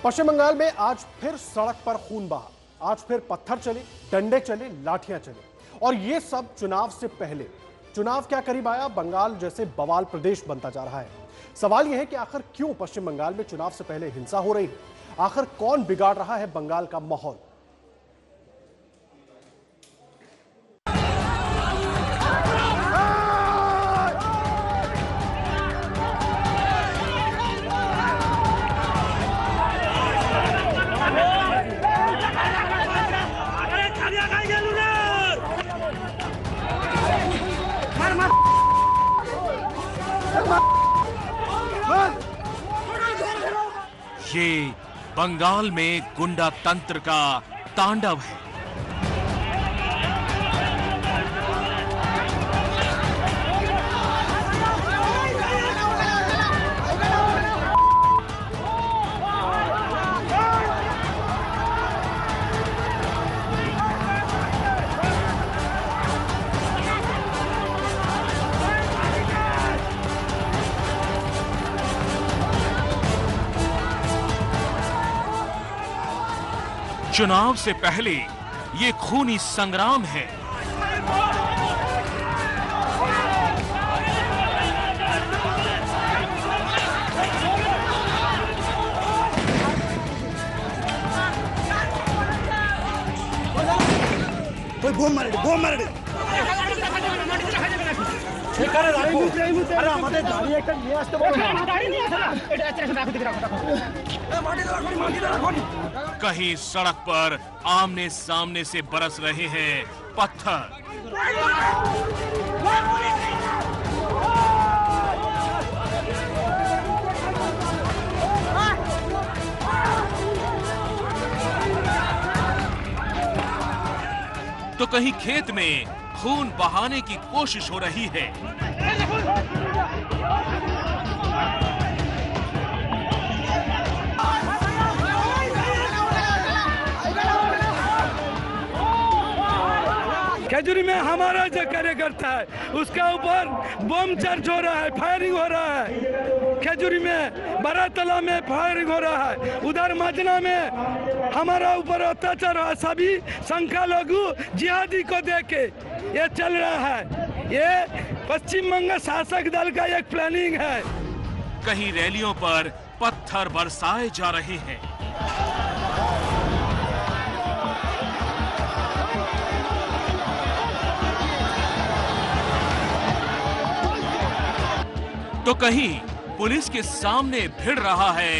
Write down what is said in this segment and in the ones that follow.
पश्चिम बंगाल में आज फिर सड़क पर खून बहा, आज फिर पत्थर चले, डंडे चले, लाठियां चले और ये सब चुनाव से पहले। चुनाव क्या करीब आया, बंगाल जैसे बवाल प्रदेश बनता जा रहा है। सवाल यह है कि आखिर क्यों पश्चिम बंगाल में चुनाव से पहले हिंसा हो रही है, आखिर कौन बिगाड़ रहा है बंगाल का माहौल। ये बंगाल में गुंडा तंत्र का तांडव है। चुनाव से पहले ये खूनी संग्राम है। कोई बम मारे दे। कहीं सड़क पर आमने सामने से बरस रहे हैं पत्थर। तो कहीं खेत में खून बहाने की कोशिश हो रही है। खजूरी में हमारा जो कार्यकर्ता है उसका ऊपर बम चार्ज हो रहा है, फायरिंग हो रहा है। खजूरी में बरातला में फायरिंग हो रहा है, उधर मजना में हमारा ऊपर अत्याचार हो। सभी संख्यालघु जिहादी को देके ये चल रहा है। ये पश्चिम बंगाल शासक दल का एक प्लानिंग है। कहीं रैलियों पर पत्थर बरसाए जा रहे हैं। तो कहीं पुलिस के सामने भिड़ रहा है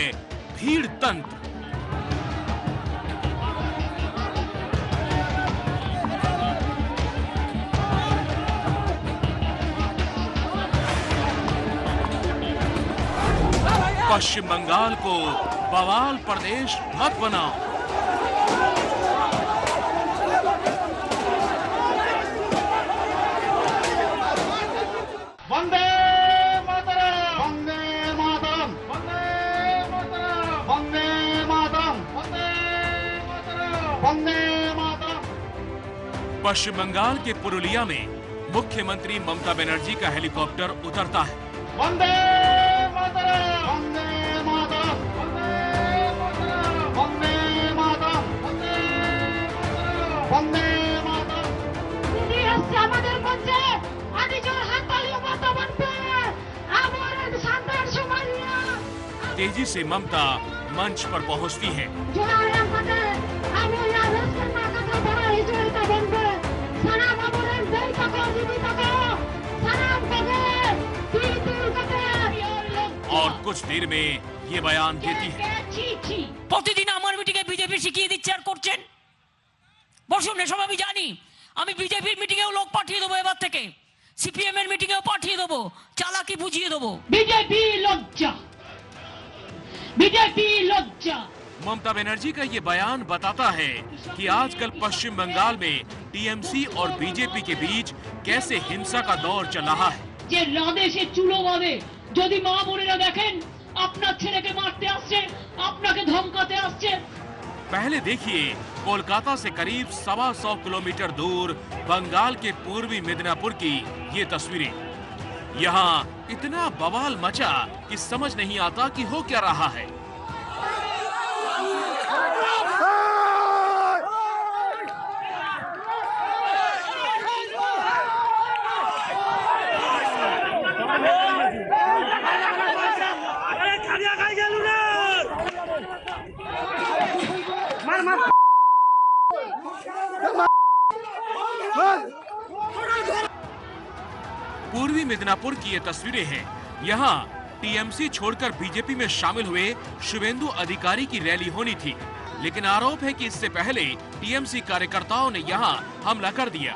भीड़ तंत्र। पश्चिम बंगाल को बवाल प्रदेश मत बनाओ। पश्चिम बंगाल के पुरुलिया में मुख्यमंत्री ममता बनर्जी का हेलीकॉप्टर उतरता है। वंदे मातरम, वंदे मातरम, वंदे मातरम, वंदे मातरम। দিদি হচ্ছে আমাদের মধ্যে আদি জোর হাততালিও মতো বলবে আমাদের শানদার সোমালিয়া। तेजी से ममता मंच पर पहुंचती है। और कुछ देर में ये बयान देती है। প্রতিদিন আমার মিটিংয়ে বিজেপি শিখিয়ে দিচ্ছে আর করছেন। বসুন, এসব আমি জানি। আমি বিজেপির মিটিংয়েও লোক পাঠিয়ে দেবো, এবার থেকে সিপিএম এর মিটিংয়েও পাঠিয়ে দেবো, চালাকি বুঝিয়ে দেবো। বিজেপি লজ্জা, বিজেপি লজ্জা। ममता बनर्जी का ये बयान बताता है कि आजकल पश्चिम बंगाल में टीएमसी और बीजेपी के बीच कैसे हिंसा का दौर चल रहा है। যে রাধে সে চুলো বাঁধে, যদি মা বোনেরা দেখেন আপনার ছেলেকে মারতে আসছে, আপনাকে ধমকাতে আসছে। पहले देखिए कोलकाता से करीब 125 किलोमीटर दूर बंगाल के पूर्वी मिदनापुर की ये तस्वीरें। यहाँ इतना बवाल मचा कि समझ नहीं आता कि हो क्या रहा है। पूर्वी मिदनापुर की ये तस्वीरें हैं। यहाँ टीएमसी छोड़कर बीजेपी में शामिल हुए शुभेंदु अधिकारी की रैली होनी थी, लेकिन आरोप है कि इससे पहले टीएमसी कार्यकर्ताओं ने यहाँ हमला कर दिया।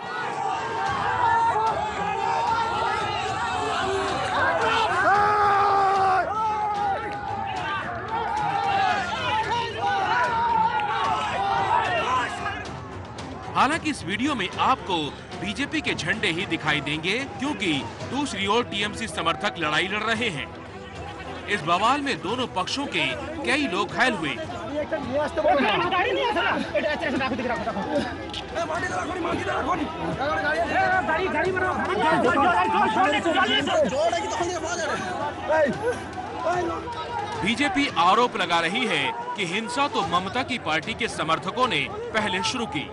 हालांकि इस वीडियो में आपको बीजेपी के झंडे ही दिखाई देंगे, क्योंकि दूसरी ओर टीएमसी समर्थक लड़ाई लड़ रहे हैं। इस बवाल में दोनों पक्षों के कई लोग घायल हुए। बीजेपी आरोप लगा रही है कि हिंसा तो ममता की पार्टी के समर्थकों ने पहले शुरू की।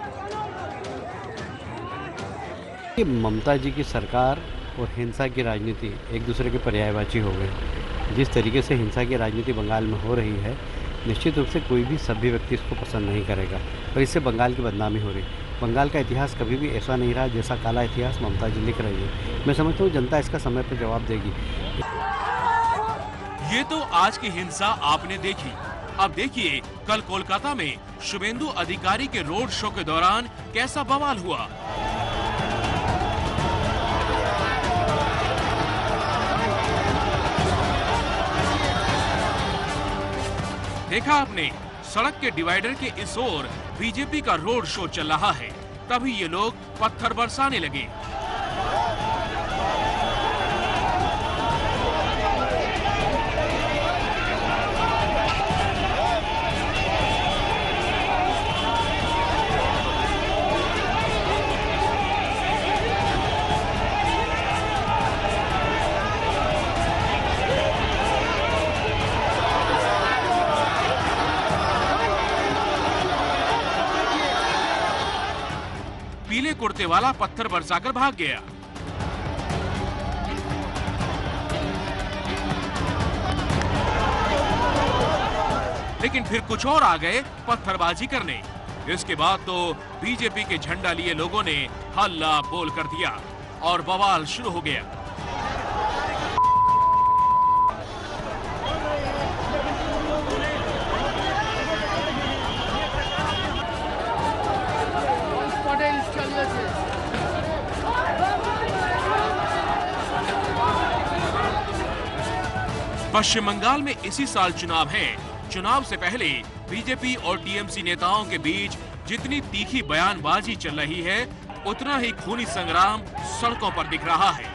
कि ममता जी की सरकार और हिंसा की राजनीति एक दूसरे के पर्यायवाची हो गए। जिस तरीके से हिंसा की राजनीति बंगाल में हो रही है, निश्चित रूप से कोई भी सभ्य व्यक्ति इसको पसंद नहीं करेगा और इससे बंगाल की बदनामी हो रही। बंगाल का इतिहास कभी भी ऐसा नहीं रहा जैसा काला इतिहास ममता जी लिख रही है। मैं समझता हूँ जनता इसका समय पर जवाब देगी। ये तो आज की हिंसा आपने देखी। अब देखिए कल कोलकाता में शुभेंदु अधिकारी के रोड शो के दौरान कैसा बवाल हुआ। देखा आपने, सड़क के डिवाइडर के इस ओर बीजेपी का रोड शो चल रहा है, तभी ये लोग पत्थर बरसाने लगे। पीले कुर्ते वाला पत्थर बरसाकर भाग गया। लेकिन फिर कुछ और आ गए पत्थरबाजी करने। इसके बाद तो बीजेपी के झंडा लिए लोगों ने हल्ला बोल कर दिया और बवाल शुरू हो गया। पश्चिम बंगाल में इसी साल चुनाव है। चुनाव से पहले बीजेपी और टीएमसी नेताओं के बीच जितनी तीखी बयानबाजी चल रही है, उतना ही खूनी संग्राम सड़कों पर दिख रहा है।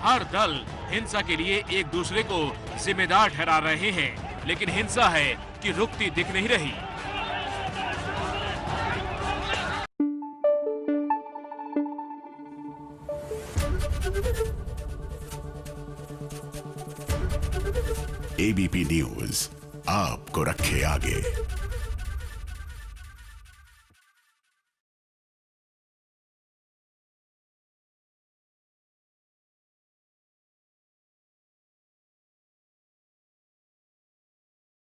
हर दल हिंसा के लिए एक दूसरे को जिम्मेदार ठहरा रहे हैं, लेकिन हिंसा है कि रुकती दिख नहीं रही। एबीपी न्यूज आपको रखे आगे।